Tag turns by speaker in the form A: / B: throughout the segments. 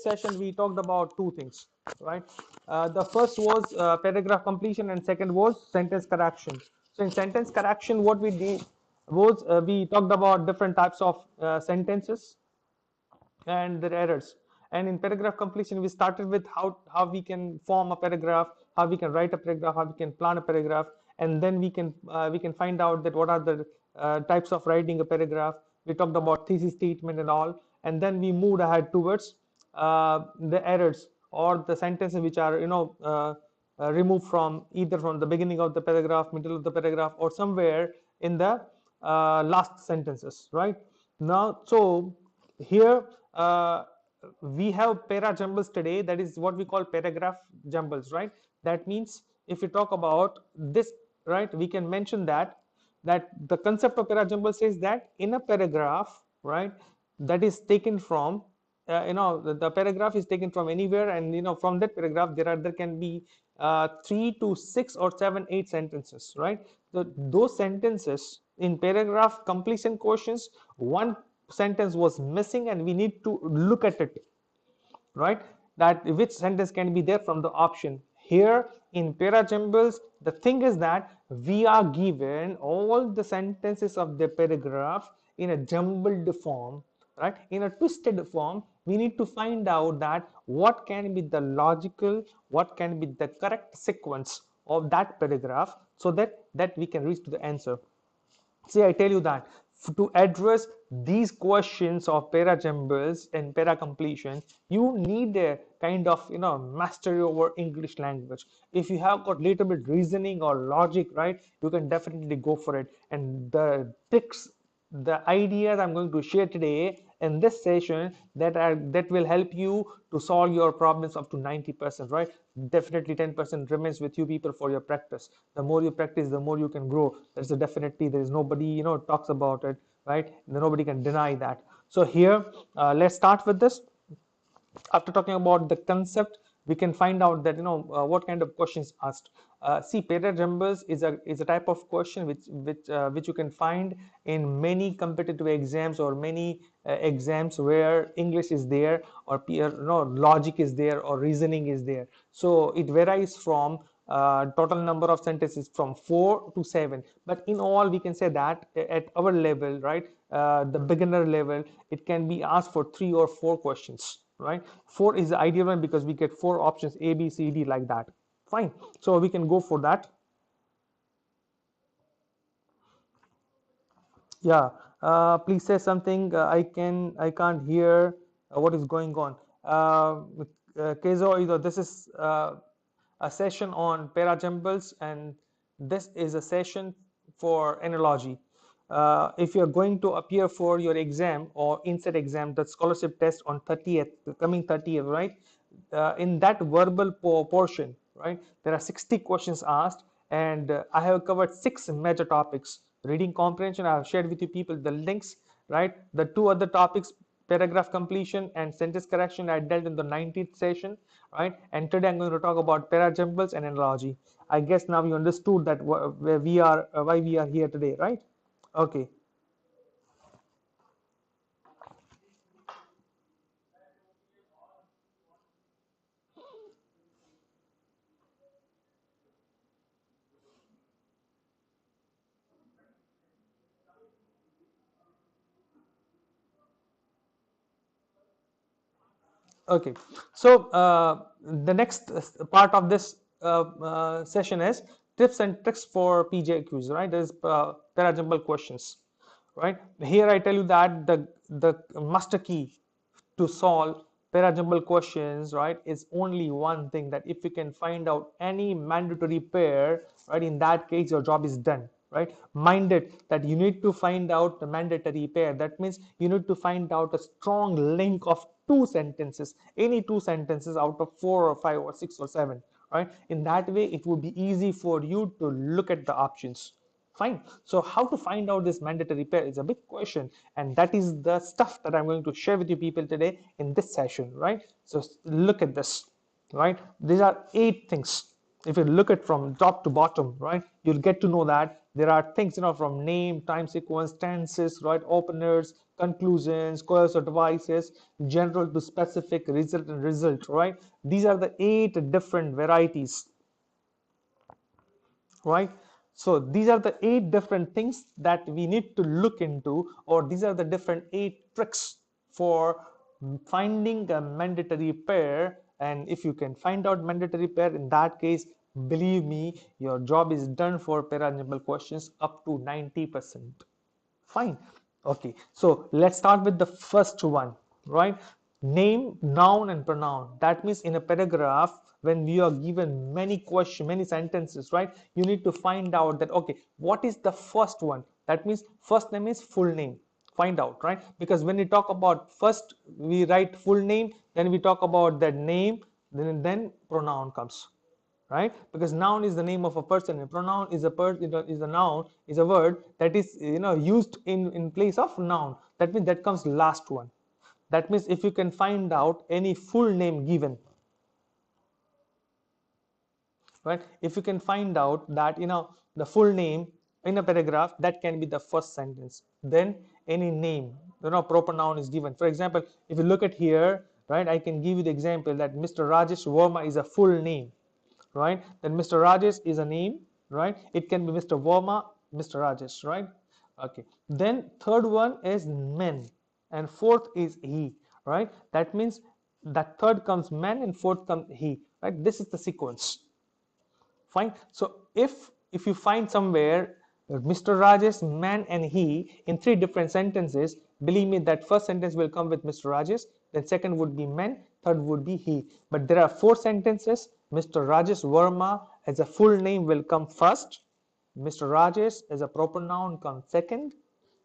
A: session we talked about two things, right? The first was paragraph completion, and second was sentence correction. So in sentence correction, what we did was we talked about different types of sentences and their errors. And in paragraph completion, we started with how we can form a paragraph, how we can write a paragraph, how we can plan a paragraph, and then we can find out that what are the types of writing a paragraph. We talked about thesis statement and all, and then we moved ahead towards the errors or the sentences which are removed from either from the beginning of the paragraph, middle of the paragraph, or somewhere in the last sentences, right? Now, so here we have para jumbles today, that is what we call paragraph jumbles, right? That means if we talk about this, right, we can mention that the concept of para jumble says that in a paragraph, right, that is taken from the paragraph is taken from anywhere, and from that paragraph there can be 3 to 6 or 7 8 sentences, right? So those sentences in paragraph completion questions, one sentence was missing and we need to look at it, right? That which sentence can be there from the option. Here in para jumbles, the thing is that we are given all the sentences of the paragraph in a jumbled form, right? In a twisted form. We need to find out that what can be the logical, what can be the correct sequence of that paragraph, so that we can reach to the answer. See, I tell you that to address these questions of para jumbles and para completion, you need a kind of mastery over English language. If you have got little bit reasoning or logic, right, you can definitely go for it. And the tricks, the ideas I'm going to share today in this session that will help you to solve your problems up to 90%, right? Definitely 10% remains with you people for your practice. The more you practice, the more you can grow. There's a definitely, there is nobody talks about it, right? Nobody can deny that. So here, let's start with this. After talking about the concept, we can find out that what kind of questions asked. See, para jumbles is a type of question which you can find in many competitive exams or many exams where English is there, or logic is there, or reasoning is there. So it varies from total number of sentences from 4 to 7, but in all we can say that at our level, right, the beginner level, it can be asked for 3 or 4 questions, right? 4 is the ideal one because we get 4 options, A, B, C, D, like that. Fine, so we can go for that. Yeah, please say something. I can't hear what is going on. Kezo, this is a session on para jumbles, and this is a session for analogy. If you're going to appear for your exam or INSET exam, the scholarship test on 30th, coming 30th, right? In that verbal portion, right, there are 60 questions asked, and I have covered 6 major topics. Reading comprehension, I have shared with you people the links, right? The 2 other topics, paragraph completion and sentence correction, I dealt in the 19th session, right? And today I'm going to talk about para jumbles and analogy. I guess now you understood that where we are, why we are here today, right? Okay. Okay, so the next part of this session is tips and tricks for PJQs, right? There's para jumble questions, right? Here I tell you that the master key to solve para jumble questions, right, is only one thing, that if you can find out any mandatory pair, right, in that case your job is done, right? Mind it that you need to find out the mandatory pair. That means you need to find out a strong link of 2 sentences, any 2 sentences out of 4 or 5 or 6 or 7, right? In that way it would be easy for you to look at the options. Fine. So how to find out this mandatory pair is a big question, and that is the stuff that I'm going to share with you people today in this session, right? So look at this, right? These are 8 things, if you look at from top to bottom, right, you'll get to know that there are things, from name, time sequence, tenses, right, openers, conclusions, coercive devices, general to specific, result and result, right. These are the 8 different varieties, right. So these are the 8 different things that we need to look into, or these are the different 8 tricks for finding a mandatory pair. And if you can find out mandatory pair, in that case, believe me, your job is done for para questions up to 90%. Fine. Okay, so let's start with the first one, right? Name, noun, and pronoun. That means in a paragraph, when we are given many questions, many sentences, right? You need to find out that, okay, what is the first one? That means first name is full name. Find out, right? Because when we talk about first, we write full name, then we talk about that name, then pronoun comes, right? Because noun is the name of a person, and pronoun is a noun, is a word that is used in place of noun. That means that comes last one. That means if you can find out any full name given, right, if you can find out that the full name in a paragraph, that can be the first sentence. Then any name, proper noun is given. For example, if you look at here, right, I can give you the example that Mr. Rajesh Verma is a full name, right? Then Mr. Rajesh is a name, right? It can be Mr. Verma, Mr. Rajesh, right? Okay. Then third one is men, and fourth is he, right? That means that third comes men and fourth comes he, right? This is the sequence. Fine. So if you find somewhere Mr. Rajesh, man, and he in 3 different sentences, believe me, that first sentence will come with Mr. Rajesh, then second would be man, third would be he. But there are 4 sentences. Mr. Rajesh Verma as a full name will come first. Mr. Rajesh as a proper noun comes second.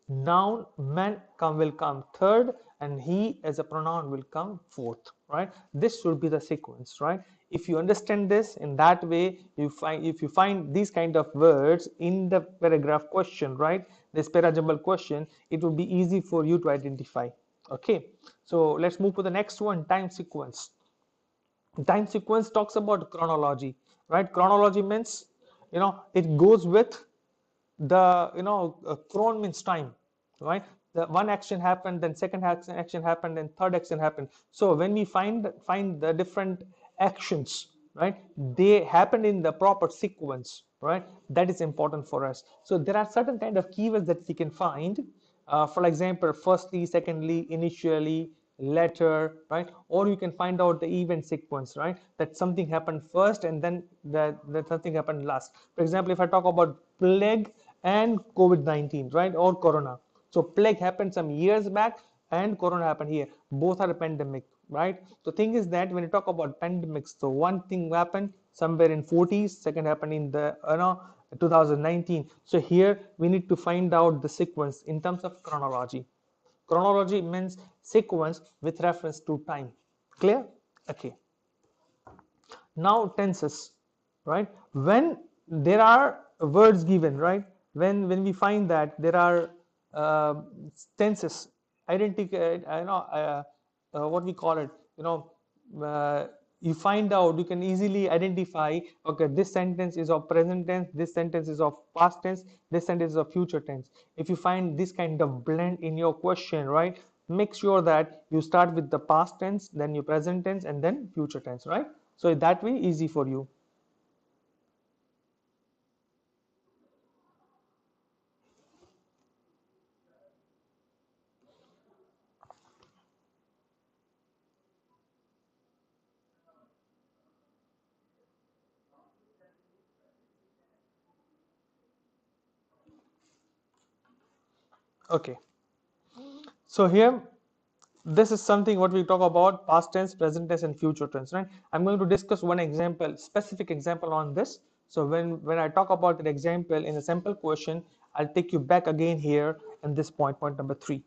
A: Noun man will come third, and he as a pronoun will come fourth, right? This should be the sequence, right? If you understand this in that way, if you find these kind of words in the paragraph question, right, this para-jumble question, it will be easy for you to identify. Okay, so let's move to the next one, time sequence. Time sequence talks about chronology, right? Chronology means it goes with the chron means time, right? The one action happened, then second action happened, and third action happened. So when we find the different actions, right, they happen in the proper sequence, right? That is important for us. So there are certain kind of keywords that we can find, for example, firstly, secondly, initially, later, right? Or you can find out the event sequence, right? That something happened first and then that something happened last. For example, if I talk about plague and COVID-19, right, or corona. So plague happened some years back and corona happened here. Both are a pandemic, right? So thing is that when you talk about pandemics, so one thing happened somewhere in 40s, second happened in the 2019. So here we need to find out the sequence in terms of chronology. Chronology means sequence with reference to time. Clear? Okay. Now tenses, right? When there are words given, right? When we find that there are tenses, identical, what we call it, uh, you find out, you can easily identify, okay, this sentence is of present tense, this sentence is of past tense, this sentence is of future tense. If you find this kind of blend in your question, right, make sure that you start with the past tense, then your present tense, and then future tense, right? So that way easy for you. Okay, so here this is something what we talk about, past tense, present tense, and future tense, right? I'm going to discuss one example, specific example on this. So when I talk about an example in a sample question, I'll take you back again here in this point number 3.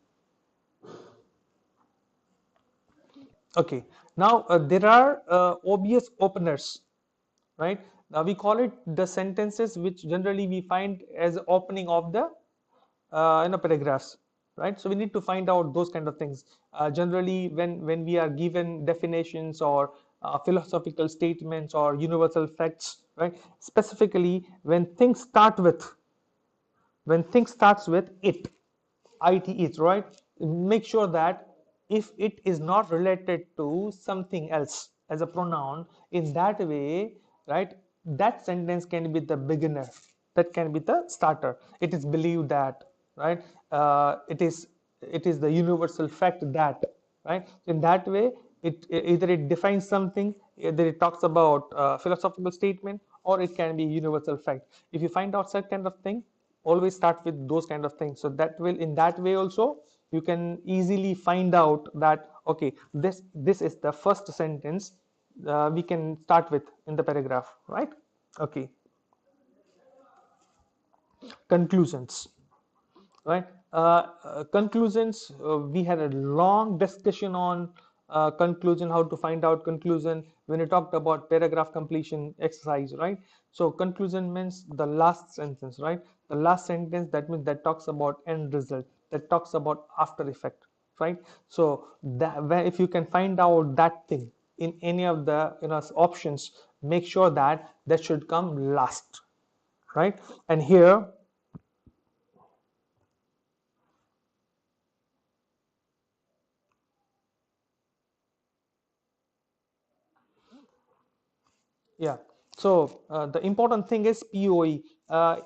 A: Okay, now there are obvious openers, right? Now we call it the sentences which generally we find as opening of the paragraphs, right? So we need to find out those kind of things. Generally, when we are given definitions or philosophical statements or universal facts, right? Specifically, when things starts with it, right? Make sure that if it is not related to something else as a pronoun, in that way, right, that sentence can be the beginner, that can be the starter. It is believed that, right? It is the universal fact that, right? In that way, either it defines something, either it talks about philosophical statement, or it can be universal fact. If you find out such kind of thing, always start with those kind of things, so that will, in that way also, you can easily find out that, okay, this is the first sentence we can start with in the paragraph, right? Okay. Conclusions, right? Conclusions, we had a long discussion on conclusion, how to find out conclusion when we talked about paragraph completion exercise, right? So conclusion means the last sentence, right? The last sentence, that means that talks about end result, that talks about after effect, right? So that, if you can find out that thing in any of the options, make sure that that should come last, right? And here, yeah. So the important thing is POE.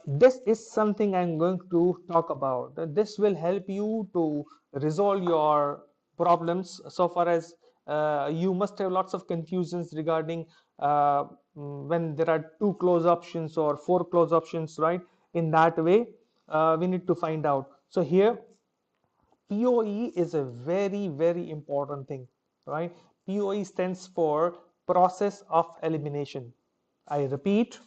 A: This is something I'm going to talk about. This will help you to resolve your problems, so far as you must have lots of confusions regarding when there are two close options or four close options, right? In that way, we need to find out. So here, POE is a very, very important thing, right? POE stands for process of elimination. I repeat,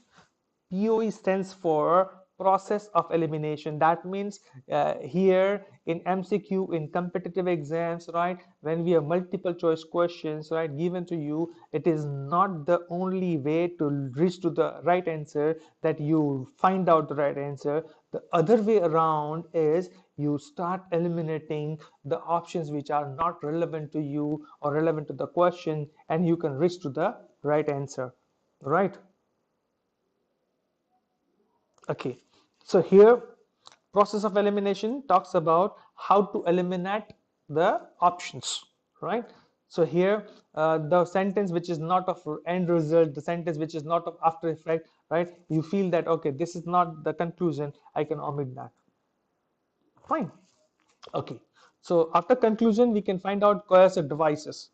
A: POE stands for process of elimination. That means here in MCQ, in competitive exams, right, when we have multiple choice questions, right, given to you, it is not the only way to reach to the right answer, that you find out the right answer. The other way around is you start eliminating the options which are not relevant to you or relevant to the question, and you can reach to the right answer, right? Okay, so here, process of elimination talks about how to eliminate the options, right? So here, the sentence which is not of end result, the sentence which is not of after effect, right? You feel that, okay, this is not the conclusion, I can omit that. Fine. Okay, so after conclusion, we can find out coercive devices.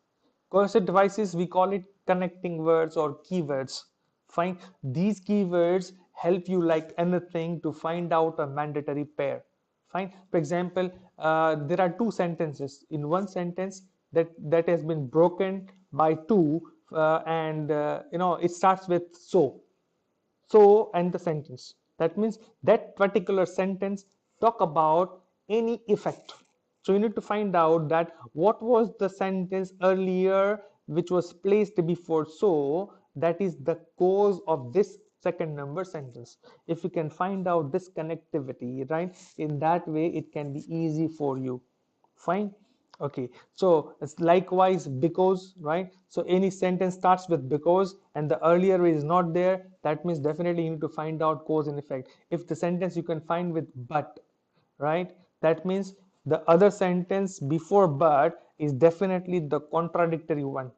A: Coercive devices, we call it connecting words or keywords. Fine. These keywords help you like anything to find out a mandatory pair. Fine. For example, there are two sentences. In one sentence, that has been broken by two, and it starts with so. So and the sentence, that means that particular sentence talk about any effect. So you need to find out that what was the sentence earlier which was placed before so, that is the cause of this second number sentence. If you can find out this connectivity, right, in that way it can be easy for you. Fine. Okay, so it's likewise because, right? So any sentence starts with because and the earlier is not there, that means definitely you need to find out cause and effect. If the sentence you can find with but, right, that means the other sentence before but is definitely the contradictory one,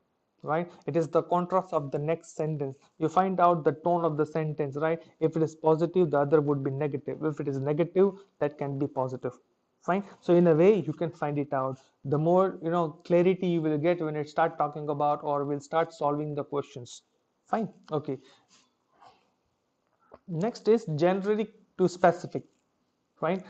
A: right? It is the contrast of the next sentence. You find out the tone of the sentence, right? If it is positive, the other would be negative. If it is negative, that can be positive. Fine. So in a way, you can find it out. The more clarity you will get when it start talking about or will start solving the questions. Fine. Okay. Next is generic to specific, right?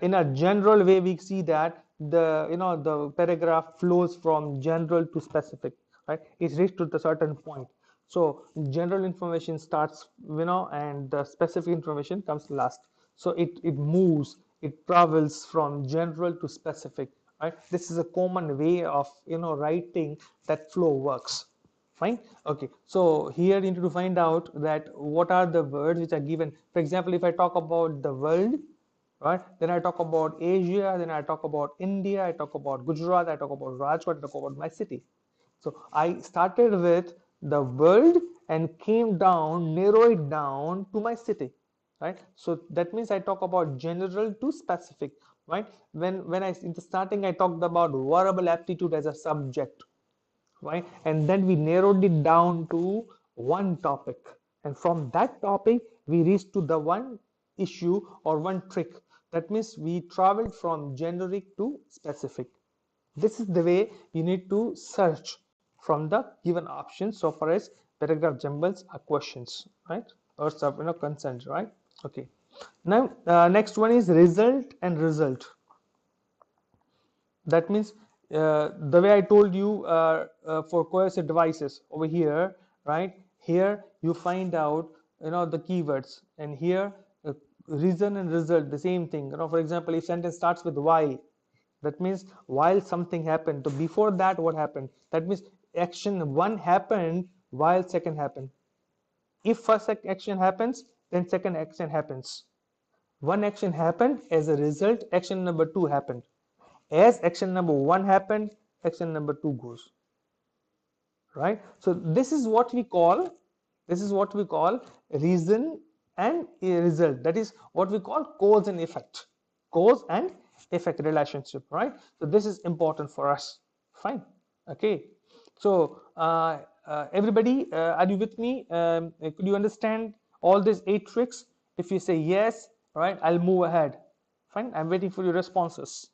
A: In a general way, we see that the paragraph flows from general to specific, right? It's reached to the certain point. So general information starts, and the specific information comes last. So it moves, it travels from general to specific, right? This is a common way of writing that flow works. Fine. Okay, so here you need to find out that what are the words which are given. For example, if I talk about the world, right, then I talk about Asia, then I talk about India, I talk about Gujarat, I talk about Rajkot, I talk about my city. So I started with the world and came down, narrow it down to my city, right? So that means I talk about general to specific, right? When I in the starting I talked about verbal aptitude as a subject, right? And then we narrowed it down to one topic, and from that topic we reached to the one issue or one trick. That means we traveled from generic to specific. This is the way you need to search from the given options so far as paragraph jumbles are questions, right? Or consent, right? Okay. Now next one is result and result. That means the way I told you for coercive devices over here, right? Here you find out the keywords, and here reason and result the same thing. For example, if sentence starts with why, that means while something happened. So before that, what happened? That means action one happened while second happened. If first action happens, then second action happens. One action happened, as a result, action number two happened. As action number one happened, action number two goes, right? So this is what we call reason and a result. That is what we call cause and effect relationship, right? So this is important for us. Fine. Okay. So everybody, are you with me? Could you understand all these 8 tricks? If you say yes, right, I'll move ahead. Fine. I'm waiting for your responses.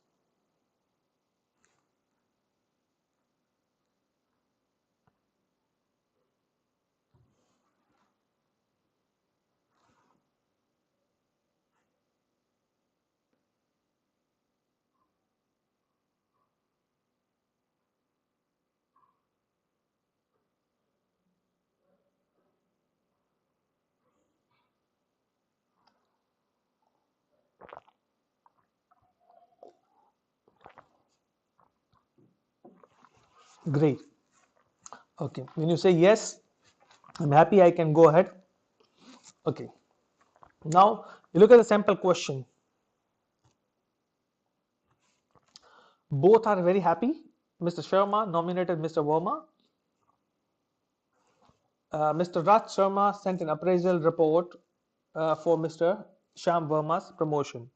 A: Great. Okay, when you say yes, I'm happy, I can go ahead. Okay, now you look at the sample question. Both are very happy. Mr. Sharma nominated Mr. Verma. Mr. Raj Sharma sent an appraisal report for Mr. Sham Verma's promotion.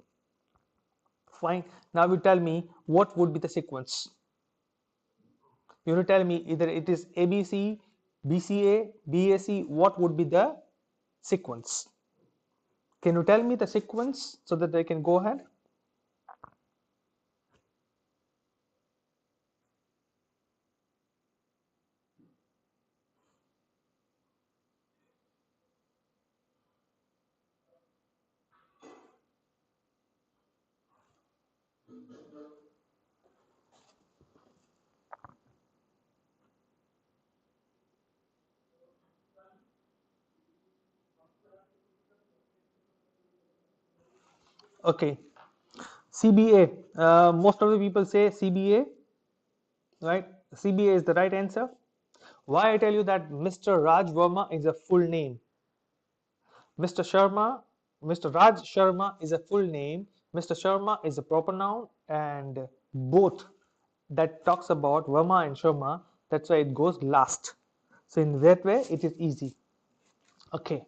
A: Fine. Now you tell me what would be the sequence. You will tell me either it is ABC, BCA, BAC. What would be the sequence? Can you tell me the sequence so that I can go ahead? Okay, CBA. Most of the people say CBA, right? CBA is the right answer. Why I tell you that Mr. Raj Verma is a full name. Mr. Sharma, Mr. Raj Sharma is a full name. Mr. Sharma is a proper noun, and both that talks about Verma and Sharma. That's why it goes last. So in that way, it is easy. Okay.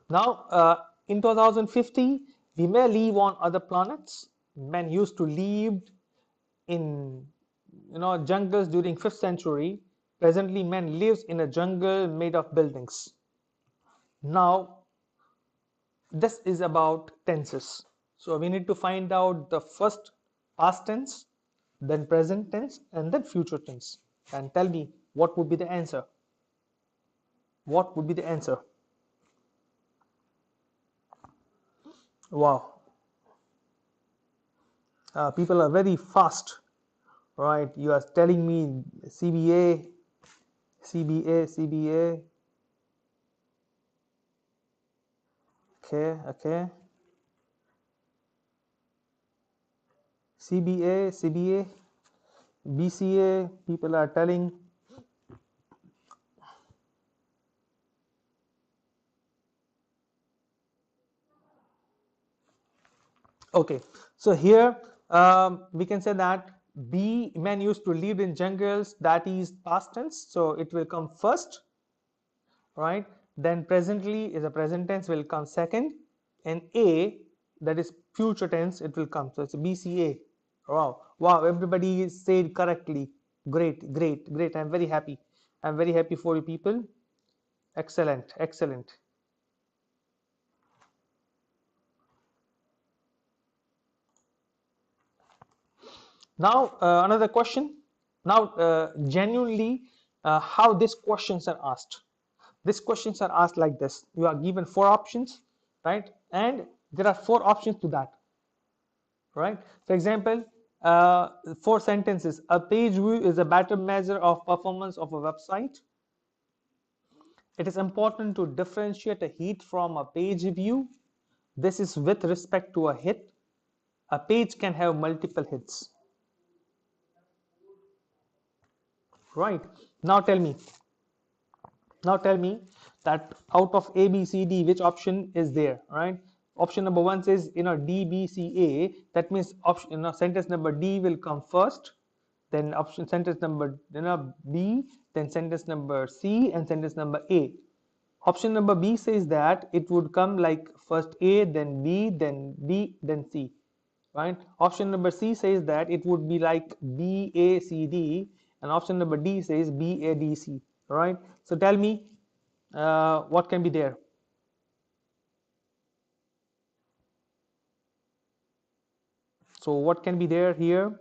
A: Now, in 2050, we may live on other planets. Men used to live in jungles during 5th century. Presently, man lives in a jungle made of buildings. Now, this is about tenses. So we need to find out the first past tense, then present tense, and then future tense. And tell me what would be the answer. What would be the answer? Wow. People are very fast, right? You are telling me CBA, CBA, CBA. Okay, okay. CBA, CBA, BCA, people are telling. Okay, so here we can say that B, men used to live in jungles, that is past tense, so it will come first, right? Then presently is a present tense, will come second, and A, that is future tense, it will come. So it's a BCA. Wow, wow, everybody said correctly. Great, great, great. I'm very happy. I'm very happy for you people. Excellent, excellent. Now another question. Now genuinely, how these questions are asked. These questions are asked like this. You are given four options, right? And there are four options to that, right? For example, four sentences. A page view is a better measure of performance of a website. It is important to differentiate a hit from a page view. This is with respect to a hit. A page can have multiple hits, right? Now tell me, now tell me that out of A, B, C, D, which option is there, right? Option number one says, D, B, C, A. That means option, sentence number D will come first, then option sentence number B, then sentence number C, and sentence number A. Option number B says that it would come like first A, then B, then D, then C, right? Option number C says that it would be like B, A, C, D, and option number D says B, A, D, C, right? So tell me what can be there. So what can be there here?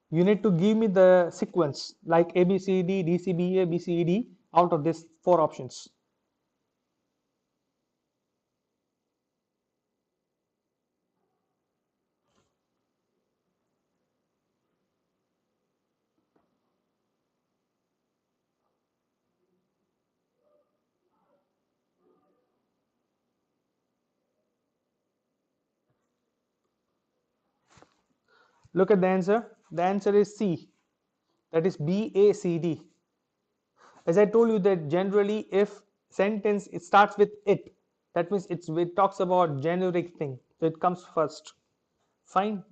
A: You need to give me the sequence like A, B, C, D, D, C, B, A, B, C, D out of these four options. Look at the answer. The answer is C. That is B, A, C, D. As I told you that generally if sentence it starts with it, that means it talks about generic thing. So it comes first. Fine.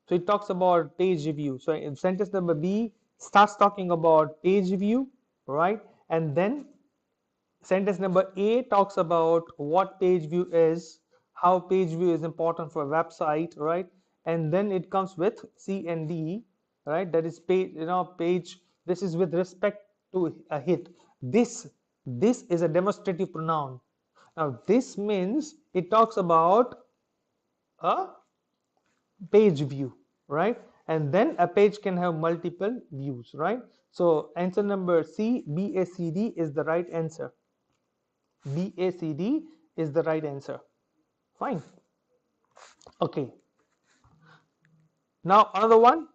A: So it talks about page view. So in sentence number B starts talking about page view, right? And then sentence number A talks about what page view is, how page view is important for a website, right? And then it comes with C and D, right? That is page, page. This is with respect to a hit. This is a demonstrative pronoun. Now this means it talks about a page view, right? And then a page can have multiple views, right? So answer number C, BACD is the right answer. BACD is the right answer. Fine. Okay. Now another one.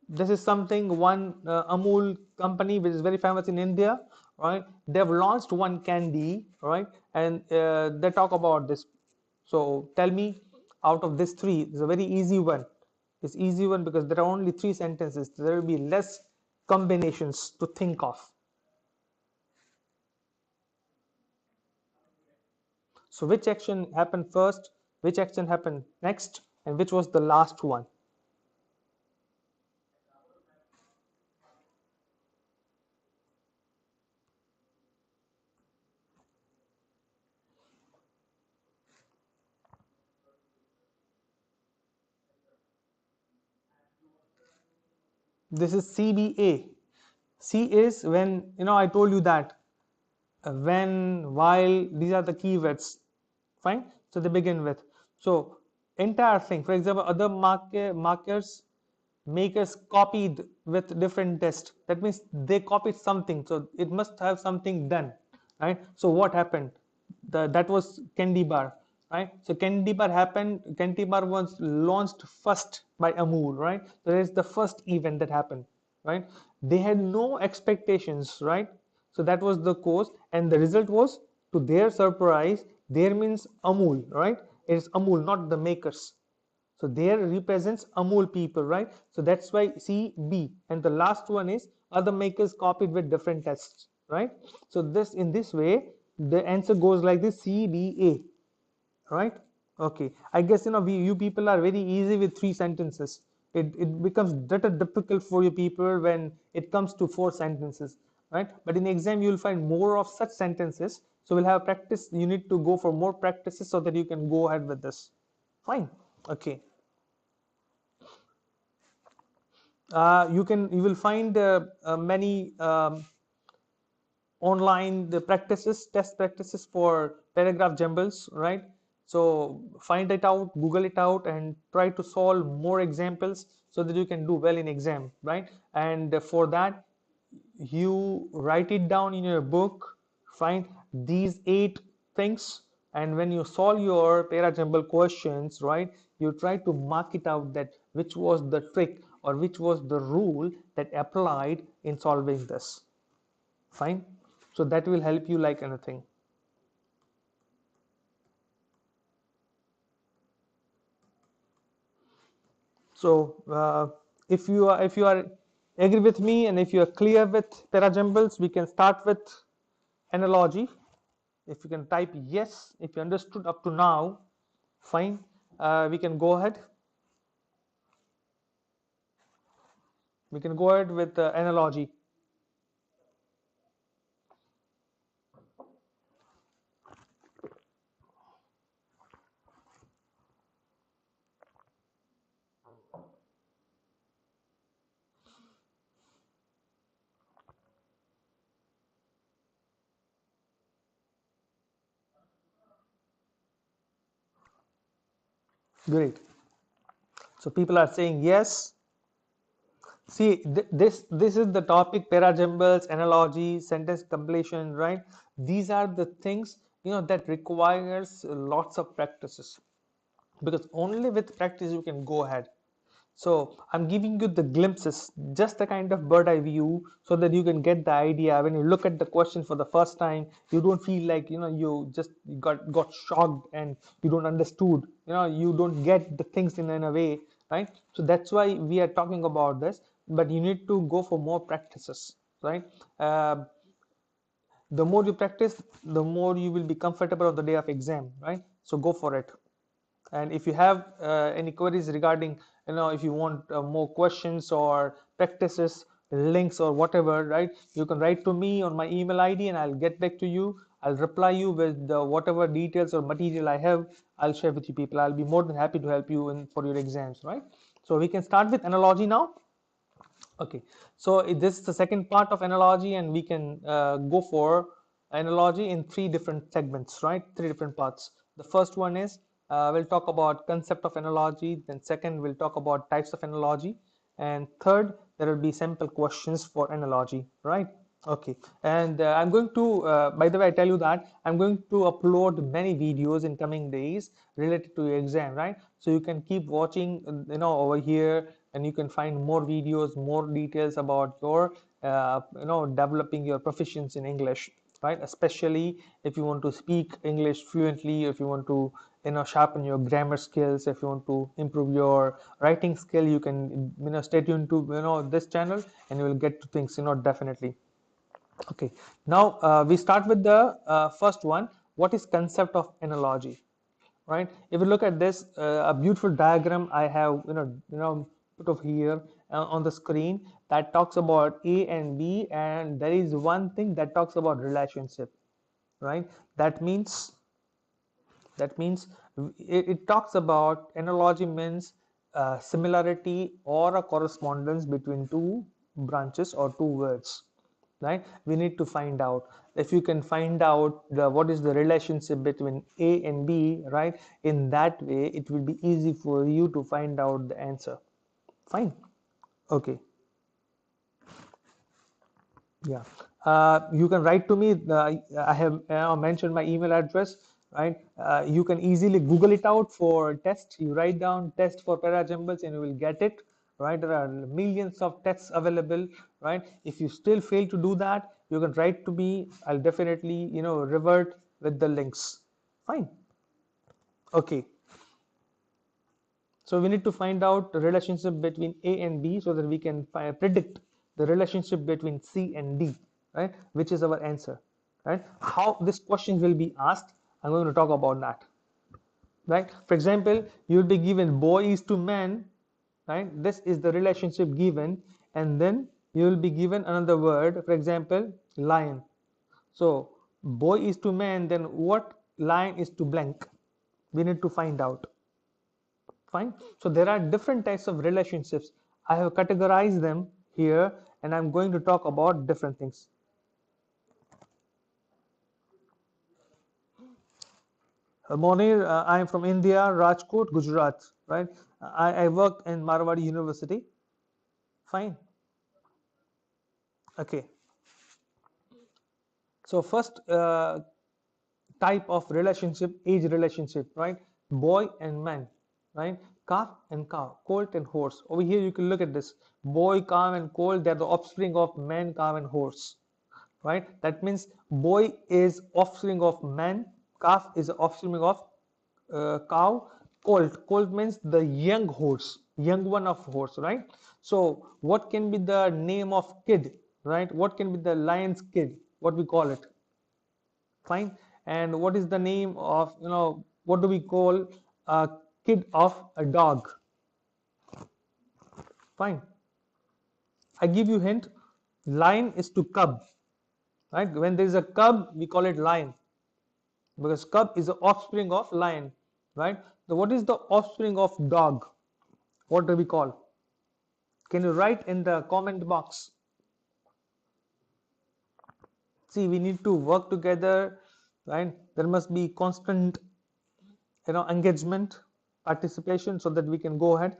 A: This is something one Amul company which is very famous in India, right? They've launched one candy, right? And they talk about this. So tell me, out of these three, it's a very easy one. It's easy one because there are only three sentences. There will be less combinations to think of. So which action happened first, which action happened next, and which was the last one? This is CBA. C is when, I told you that when, while, these are the keywords. Fine. So they begin with. So entire thing. For example, other markers makers copied with different tests. That means they copied something. So it must have something done, right? So what happened? That was candy bar, right? So candy bar happened. Candy bar was launched first by Amul, right? So that is the first event that happened, right? They had no expectations, right? So that was the cause, and the result was, to their surprise, there means Amul, right? It is Amul, not the makers. So there represents Amul people, right? So that's why C, B, and the last one is other makers copied with different tests, right? So this, in this way, the answer goes like this: CBA, right? Okay, I guess you people are very easy with 3 sentences. It becomes little difficult for you people when it comes to 4 sentences, right? But in the exam you will find more of such sentences, so we'll have practice. You need to go for more practices so that you can go ahead with this. Fine. Okay. You will find many online the practices, test practices for paragraph jumbles, right? So find it out, Google it out, and try to solve more examples so that you can do well in exam, right? And for that, you write it down in your book, find these 8 things, and when you solve your para jumble questions, right, you try to mark it out that which was the trick or which was the rule that applied in solving this. Fine. So that will help you like anything. So if you are agree with me, and if you are clear with parajumbles, we can start with analogy. If you can type yes, if you understood up to now, fine. We can go ahead. We can go ahead with analogy. Great. So people are saying yes. See, this is the topic: parajumbles, analogy, sentence completion, right? These are the things that requires lots of practices, because only with practice you can go ahead. So I'm giving you the glimpses, just a kind of bird eye view, so that you can get the idea. When you look at the question for the first time, you don't feel like you just got shocked and you don't understood. You don't get the things in a way, right? So that's why we are talking about this. But you need to go for more practices, right? Uh, the more you practice, the more you will be comfortable on the day of exam, right? So go for it. And if you have any queries regarding, if you want more questions or practices, links or whatever, right, you can write to me on my email ID and I'll get back to you. I'll reply you with whatever details or material I have. I'll share with you people. I'll be more than happy to help you in for your exams, right? So we can start with analogy now. Okay, so this is the second part of analogy, and we can go for analogy in 3 different segments, right? 3 different parts. The first one is we'll talk about concept of analogy. Then second, we'll talk about types of analogy, and third, there will be sample questions for analogy, right? Okay, and I'm going to, by the way, I tell you that I'm going to upload many videos in coming days related to your exam, right? So you can keep watching, over here, and you can find more videos, more details about your, developing your proficiency in English, right? Especially if you want to speak English fluently, if you want to, sharpen your grammar skills, if you want to improve your writing skill, you can, stay tuned to, this channel, and you will get to things, definitely. Okay, now we start with the first one. What is concept of analogy, right? If you look at this, a beautiful diagram I have, put over here on the screen, that talks about A and B, and there is one thing that talks about relationship, right? That means it talks about analogy means similarity or a correspondence between 2 branches or 2 words, right? We need to find out. If you can find out what is the relationship between A and B, right, in that way it will be easy for you to find out the answer. Fine. Okay. Yeah. You can write to me. I have mentioned my email address, right? You can easily Google it out for test. You write down test for parajumbles and you will get it, right? There are millions of tests available, right? If you still fail to do that, you can write to me. I'll definitely, revert with the links. Fine. Okay. So we need to find out the relationship between A and B so that we can predict the relationship between C and D, right? Which is our answer, right? How this question will be asked, I'm going to talk about that, right? For example, you'll be given boy is to man, right? This is the relationship given, and then you will be given another word, for example, lion. So boy is to man, then what lion is to blank? We need to find out. Fine. So there are different types of relationships. I have categorized them here, and I'm going to talk about different things. Monir, I am from India, Rajkot, Gujarat, right? I worked in Marwadi University. Fine. Okay. So first type of relationship, age relationship, right? Boy and man, right? Calf and cow, colt and horse. Over here you can look at this. Boy, calf and colt, they're the offspring of man, calf and horse, right? That means boy is offspring of man, calf is offspring of cow, colt means the young horse, young one of horse, right? So what can be the name of kid, right? What can be the lion's kid, what we call it? Fine. And what is the name of, what do we call a kid of a dog? Fine. I give you hint. Lion is to cub, right? When there is a cub, we call it lion, because cub is the offspring of lion, right? So what is the offspring of dog? What do we call? Can you write in the comment box? See, we need to work together, right? There must be constant, engagement, participation, so that we can go ahead.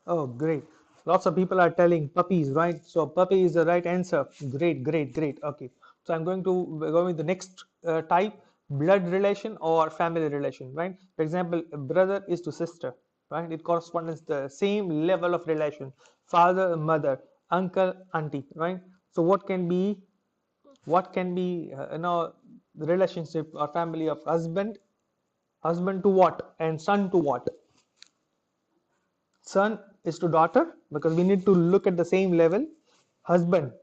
A: Oh, great. Lots of people are telling puppies, right? So puppy is the right answer. Great, great, great. Okay. So I'm going to go with the next type, blood relation or family relation, right? For example, a brother is to sister, right? It corresponds the same level of relation. Father, mother, uncle, auntie, right? So what can be the relationship or family of husband to what, and son to what? Son is to daughter, because we need to look at the same level. Husband,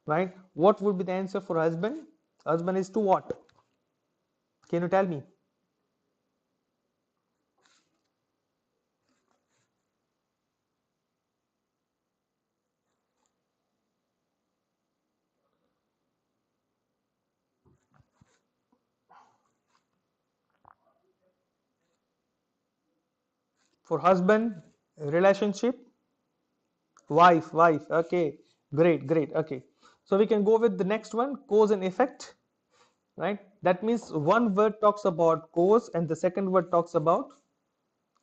A: right? What would be the answer for husband? Husband is to what? Can you tell me? For husband, relationship, wife. Okay, great, great. Okay, so we can go with the next one, cause and effect, right? That means one word talks about cause and the second word talks about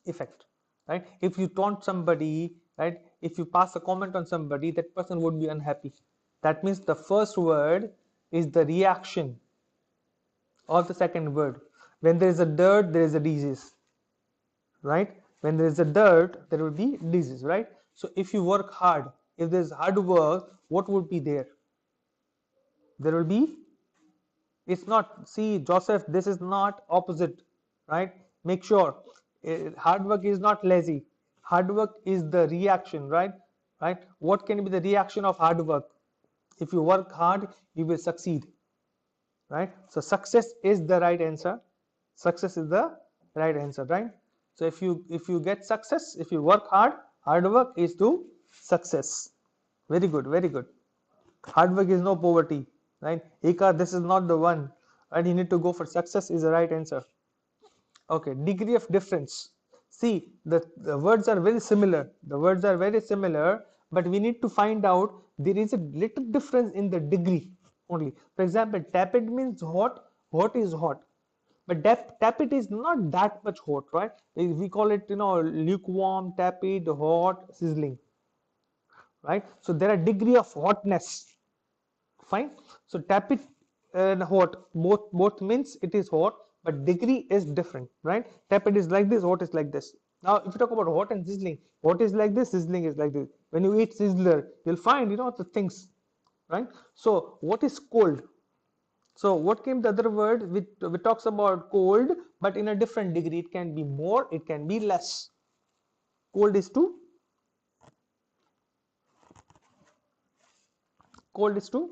A: effect, right? If you taunt somebody, right, if you pass a comment on somebody, that person would be unhappy. That means the first word is the reaction of the second word. When there is a dirt, there is a disease, right? When there is a dirt, there will be disease, right? So if you work hard, if there is hard work, what would be there? There will be, it's not, see Joseph, this is not opposite, right? Make sure hard work is not lazy. Hard work is the reaction, right? What can be the reaction of hard work? If you work hard, you will succeed, right? So success is the right answer. Success is the right answer, right? So if you get success, if you work hard, hard work is to success. Very good, very good. Hard work is no poverty, right? Eka, this is not the one, right? You need to go for success is the right answer. Okay, degree of difference. See, the words are very similar. The words are very similar, but we need to find out there is a little difference in the degree only. For example, tepid means hot, hot is hot. But tepid is not that much hot, right? We call it, lukewarm, tepid, hot, sizzling, right? So there are degree of hotness. Fine. So tepid and hot, both means it is hot, but degree is different, right? Tepid is like this, hot is like this. Now if you talk about hot and sizzling, hot is like this, sizzling is like this. When you eat sizzler, you'll find, the things, right? So what is cold? So what came the other word which talks about cold, but in a different degree? It can be more, it can be less. Cold is to, cold is to,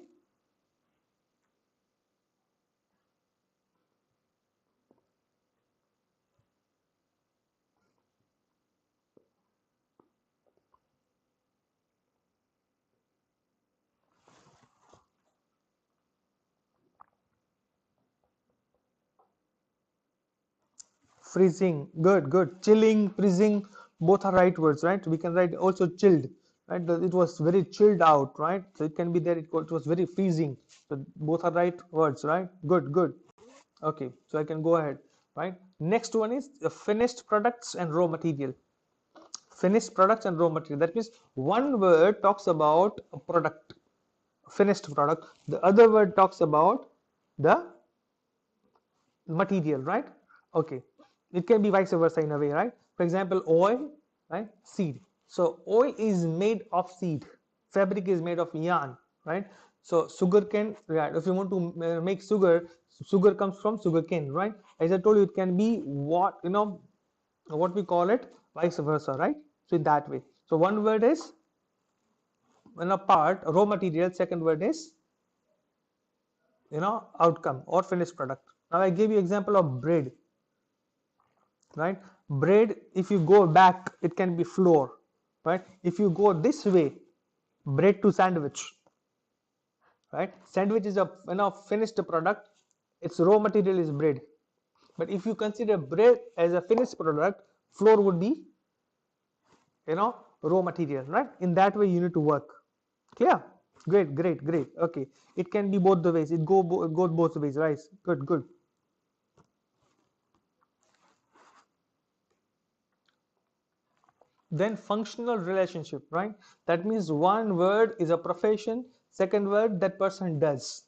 A: freezing. Good, good. Chilling, freezing, both are right words, right? We can write also chilled, right? It was very chilled out, right? So it can be there. It was very freezing. So both are right words, right? Good, good. Okay, so I can go ahead, right? Next one is the finished products and raw material. Finished products and raw material. That means one word talks about a product, finished product. The other word talks about the material, right? Okay, it can be vice versa in a way, right? For example, oil, right? Seed. So oil is made of seed, fabric is made of yarn, right? So sugar cane, right? If you want to make sugar, sugar comes from sugar cane, right? As I told you, it can be what, what we call it, vice versa, right? So in that way, so one word is in a part raw material, second word is outcome or finished product. Now I give you example of bread, right? Bread, if you go back, it can be flour, right? If you go this way, bread to sandwich, right? Sandwich is a finished product, its raw material is bread. But if you consider bread as a finished product, flour would be raw material, right? In that way you need to work. Clear? Great, great, great. Okay, it can be both the ways, it goes both ways, right? Good, good. Then functional relationship, right? That means one word is a profession, second word that person does,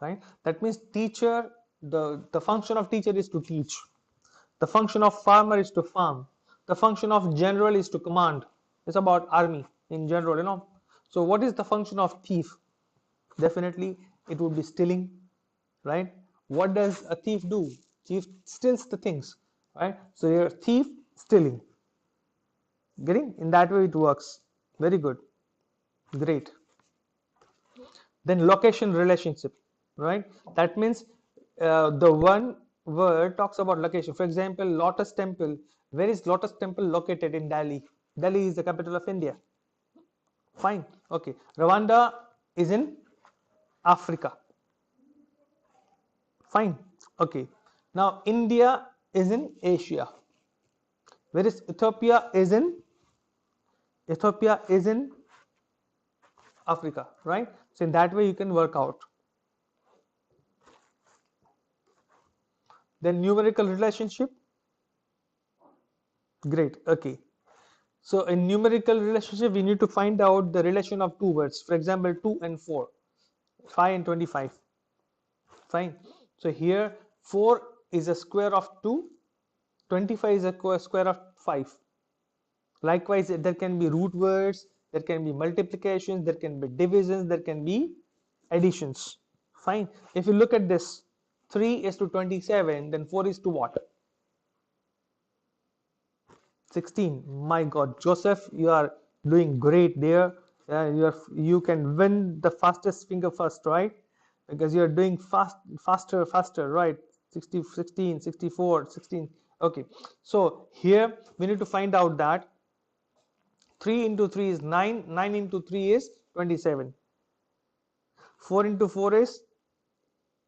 A: right? That means teacher, the function of teacher is to teach, the function of farmer is to farm, the function of general is to command. It's about army in general. So what is the function of thief? Definitely it would be stealing, right? What does a thief do? Thief steals the things, right? So you're thief stealing. Getting? In that way it works. Very good. Great. Then location relationship, right? That means the one word talks about location. For example, Lotus Temple. Where is Lotus Temple located in Delhi? Delhi is the capital of India. Fine. Okay. Rwanda is in Africa. Fine. Okay. Now India is in Asia. Where is Ethiopia is in Africa, right? So in that way you can work out. Then numerical relationship. Great. Okay. So in numerical relationship, we need to find out the relation of two words. For example, 2 and 4, 5 and 25. Fine. So here 4 is a square of 2, 25 is a square of 5. Likewise, there can be root words, there can be multiplications, there can be divisions, there can be additions. Fine. If you look at this, 3 is to 27, then 4 is to what? 16. My God, Joseph, you are doing great there. You can win the fastest finger first, right? Because you are doing faster, right? 60, 16, 64, 16. Okay, so here we need to find out that 3 into 3 is 9, 9 into 3 is 27, 4 into 4 is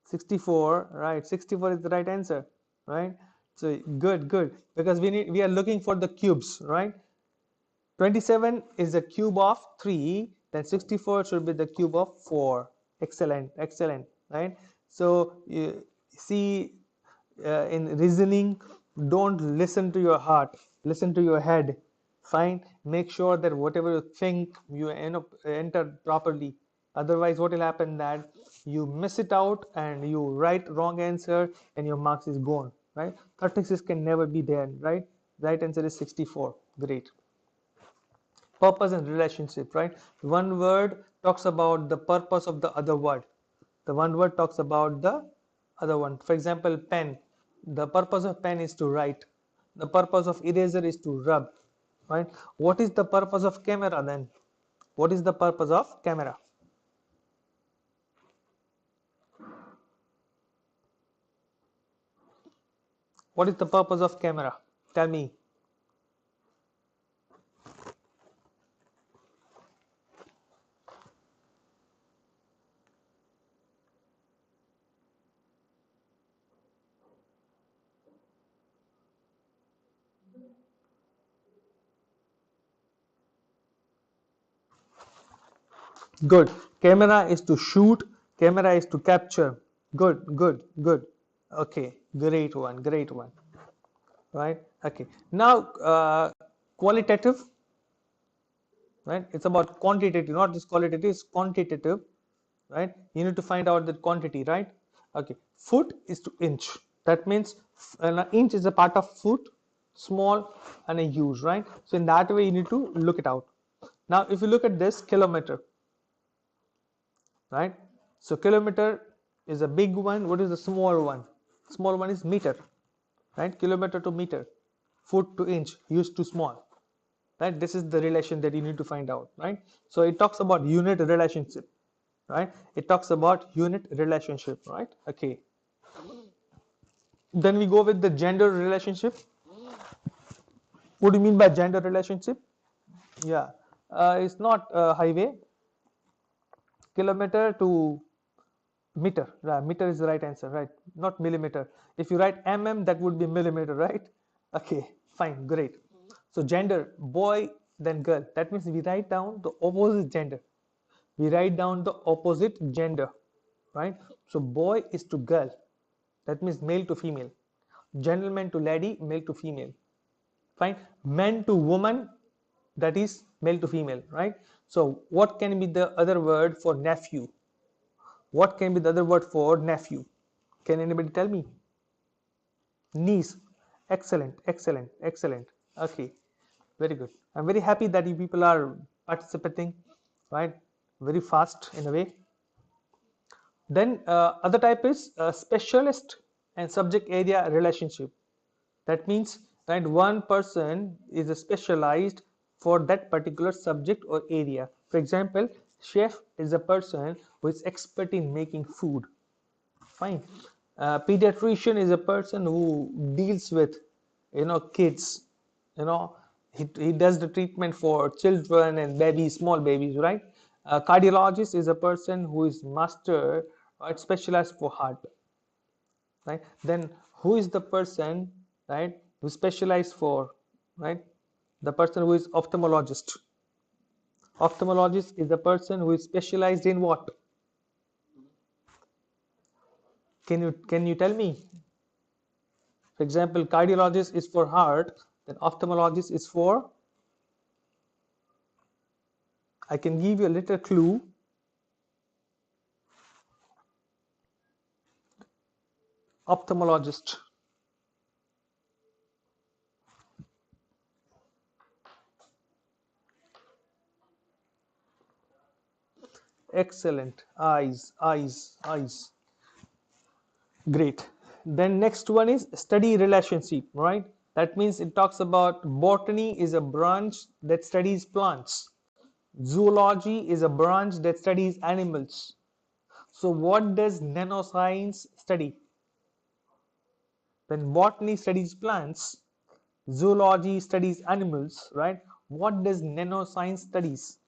A: 64, right? 64 is the right answer, right? So good, good, because we are looking for the cubes, right? 27 is the cube of 3, then 64 should be the cube of 4. Excellent, excellent, right? So you see, in reasoning, don't listen to your heart, listen to your head. Fine, make sure that whatever you think you enter properly. Otherwise, what will happen that you miss it out and you write wrong answer and your marks is gone, right? 36 can never be there, right? Right answer is 64. Great. Purpose and relationship, right? One word talks about the purpose of the other word. The one word talks about the other one. For example, pen. The purpose of pen is to write. The purpose of eraser is to rub, right? What is the purpose of camera then? What is the purpose of camera? What is the purpose of camera? Tell me. Good. Camera is to shoot. Camera is to capture. Good, good, good. Okay, great one, great one. Right? Okay. Now, qualitative, right? It's about quantitative, not just qualitative, it's quantitative, right? You need to find out the quantity, right? Okay. Foot is to inch. That means an inch is a part of foot, small and a huge, right? So in that way, you need to look it out. Now, if you look at this kilometer, right? So kilometer is a big one. What is the small one? Small one is meter, right? Kilometer to meter, foot to inch, huge to small, right? This is the relation that you need to find out, right? So it talks about unit relationship, right? It talks about unit relationship, right? Okay. Then we go with the gender relationship. What do you mean by gender relationship? Yeah, it's not highway. Kilometer to meter, right? Meter is the right answer, right? Not millimeter. If you write that would be millimeter, right? Okay, fine, great. So gender, boy then girl. That means we write down the opposite gender. We write down the opposite gender, right? So boy is to girl. That means male to female. Gentleman to lady, male to female. Fine. Man to woman, that is male to female, right? So what can be the other word for nephew? What can be the other word for nephew? Can anybody tell me? Niece. Excellent, excellent, excellent. Okay, very good. I'm very happy that you people are participating, right? Very fast in a way. Then other type is specialist and subject area relationship. That means that one person is specialized for that particular subject or area. For example, chef is a person who is expert in making food. Fine. Pediatrician is a person who deals with, kids. He does the treatment for children and babies, small babies, right? Cardiologist is a person who is master, right, specialized for heart, right? Then who is the person, right, who specialized for, right? The person who is ophthalmologist. Ophthalmologist is the person who is specialized in what? Can you tell me? For example, cardiologist is for heart, then ophthalmologist is for, I can give you a little clue. Ophthalmologist. Excellent. Eyes, eyes, eyes. Great. Then next one is study relationship, right? That means it talks about botany is a branch that studies plants. Zoology is a branch that studies animals. So what does nanoscience study? When botany studies plants, zoology studies animals, right? What does nanoscience studies?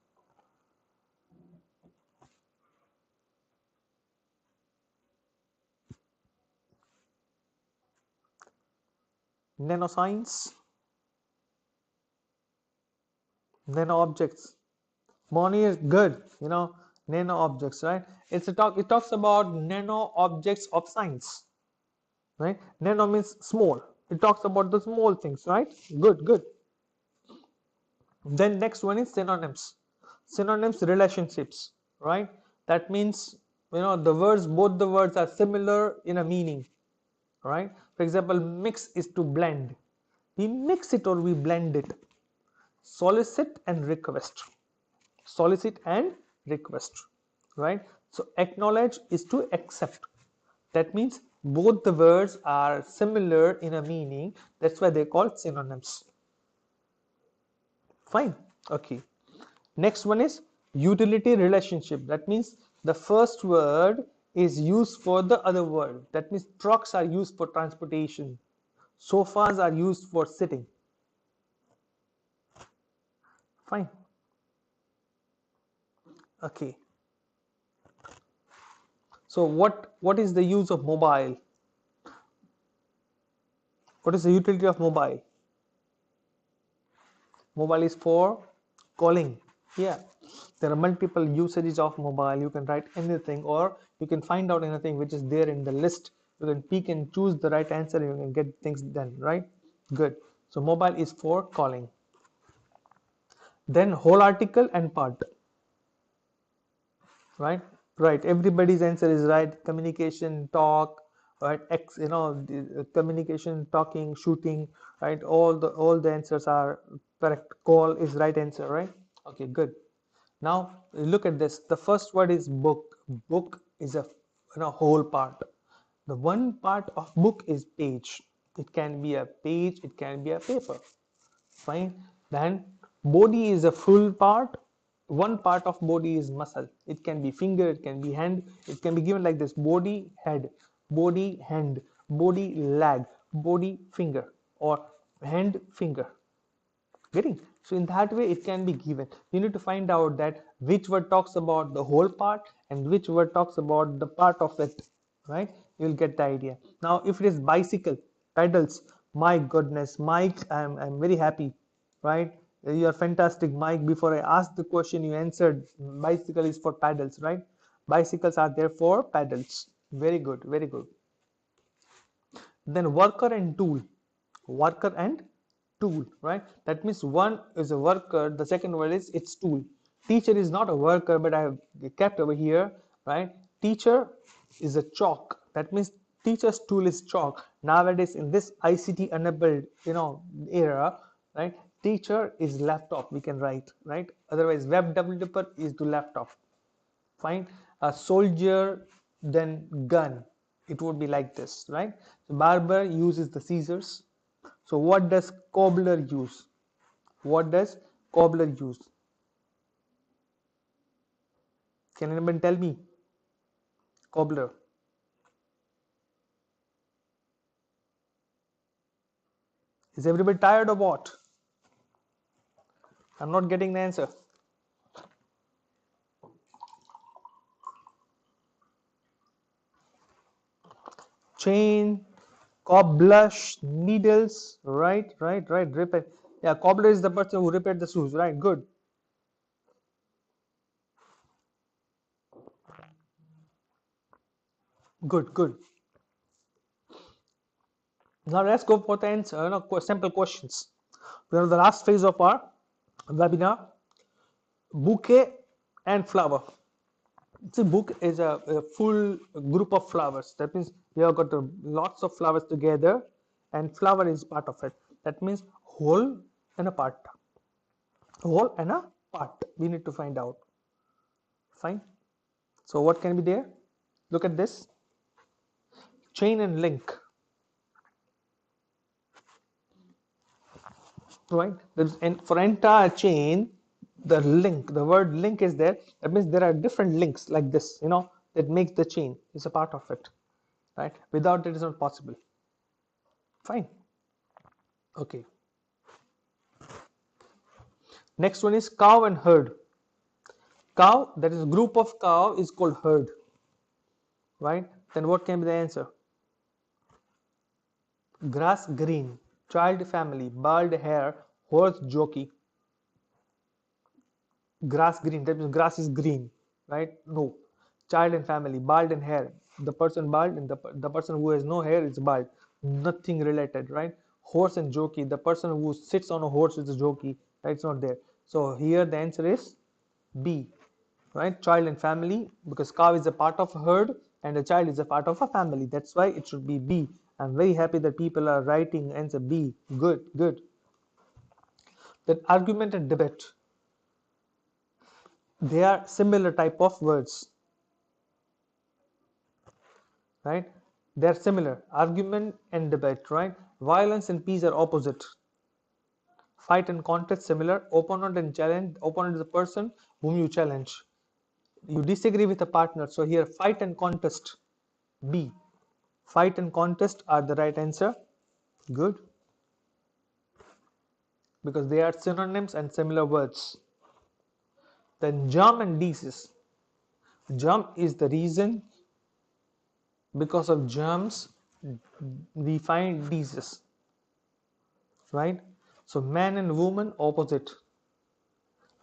A: Nanoscience, nano objects. Money is good, nano objects, right? It talks about nano objects of science, right? Nano means small. It talks about the small things, right? Good, good. Then next one is synonyms. Synonyms relationships, right? That means both the words are similar in a meaning, right? For example, mix is to blend. We mix it or we blend it. solicit and request. Solicit and request, right? So acknowledge is to accept. That means both the words are similar in a meaning. That's why they're called synonyms. Fine. Okay. Next one is utility relationship. That means the first word is used for the other word. That means trucks are used for transportation. Sofas are used for sitting. Fine. Okay. So what is the use of mobile? What is the utility of mobile? Mobile is for calling. Yeah. There are multiple usages of mobile. You can write anything or you can find out anything which is there in the list. You can pick and choose the right answer and you can get things done, right? Good. So mobile is for calling. Then whole article and part, right? Right. Everybody's answer is right. Communication, talk, right? Communication, talking, shooting, right? All the answers are correct. Call is right answer, right? Okay, good. Now look at this. The first word is book. Book is a whole part. The one part of book is page. It can be a page. It can be a paper. Fine. Then body is a full part. One part of body is muscle. It can be finger. It can be hand. It can be given like this: body, head, body, hand, body, leg, body, finger, or hand, finger. Getting? So in that way it can be given. You need to find out that which word talks about the whole part and which word talks about the part of it, right? You'll get the idea. Now if it is bicycle, pedals, my goodness, Mike, I'm very happy, right? You are fantastic, Mike. Before I asked the question, you answered bicycle is for pedals, right? Bicycles are there for pedals. Very good, very good. Then worker and tool. Worker and tool, right? That means one is a worker, the second word is its tool. Teacher is not a worker, but I have kept over here, right? Teacher is a chalk. That means teacher's tool is chalk. Nowadays in this ICT enabled era, right? Teacher is laptop, we can write, right? Otherwise web developer is the laptop. Fine. A soldier, then gun. It would be like this, right? So barber uses the scissors. So what does cobbler use? What does cobbler use? Can anyone tell me? Cobbler. Is everybody tired or what? I'm not getting the answer. Chain, cobbler, needles, right, repair. Yeah, cobbler is the person who repaired the shoes, right? Good. Good, good. Now let's go for the answer, simple questions. We are in the last phase of our webinar, bouquet and flower. See, book is a full group of flowers. That means we have got lots of flowers together, and flower is part of it. That means whole and a part. Whole and a part. We need to find out. Fine. So what can be there? Look at this. Chain and link. Right. And for entire chain, the link, the word link is there. That means there are different links like this, that makes the chain. It's a part of it. Right. Without it is not possible. Fine. Okay. Next one is cow and herd. Cow, that is a group of cow, is called herd. Right? Then what can be the answer? Grass green, child family, bald hair, horse jockey. Grass green, that means grass is green, right? No. Child and family, bald and hair. The person bald and the person who has no hair is bald. Nothing related, right? Horse and jockey, the person who sits on a horse is a jockey, right? It's not there. So here the answer is B, right? Child and family, because cow is a part of a herd and a child is a part of a family. That's why it should be B. I'm very happy that people are writing answer B. Good, good. Then argument and debate, they are similar type of words, right? They are similar. Argument and debate, right? Violence and peace are opposite. Fight and contest similar. Opponent and challenge. Opponent is a person whom you challenge. You disagree with a partner. So here fight and contest. B. Fight and contest are the right answer. Good. Because they are synonyms and similar words. Then germ and disease. Germ is the reason, because of germs we find disease, right? So man and woman opposite.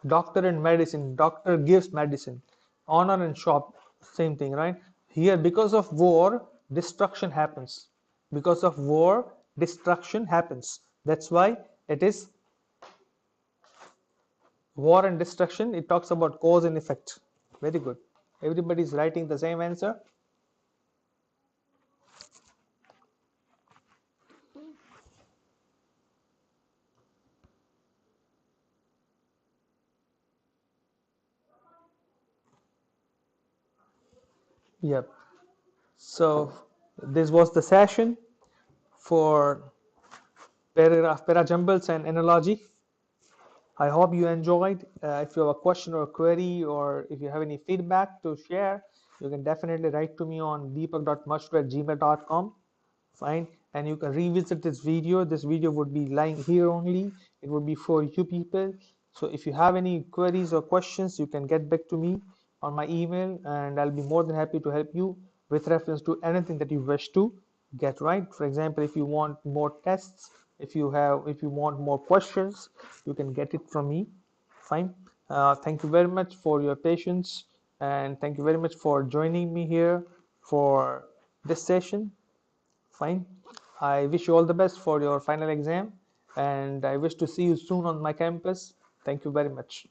A: Doctor and medicine. Doctor gives medicine. Honor and shop, same thing, right? Here, because of war, destruction happens. Because of war, destruction happens. That's why it is war and destruction. It talks about cause and effect. Very good. Everybody is writing the same answer. Yep. So this was the session for paragraph, jumbles and analogy. I hope you enjoyed. If you have a question or a query, or if you have any feedback to share, you can definitely write to me on deepak.mushru@gmail.com. Fine. And you can revisit this video. This video would be lying here only. It would be for you people. So if you have any queries or questions, you can get back to me on my email, and I'll be more than happy to help you with reference to anything that you wish to get right. For example, if you want more tests, if you want more questions, you can get it from me. Fine. Thank you very much for your patience, and thank you very much for joining me here for this session. Fine. I wish you all the best for your final exam, and I wish to see you soon on my campus. Thank you very much.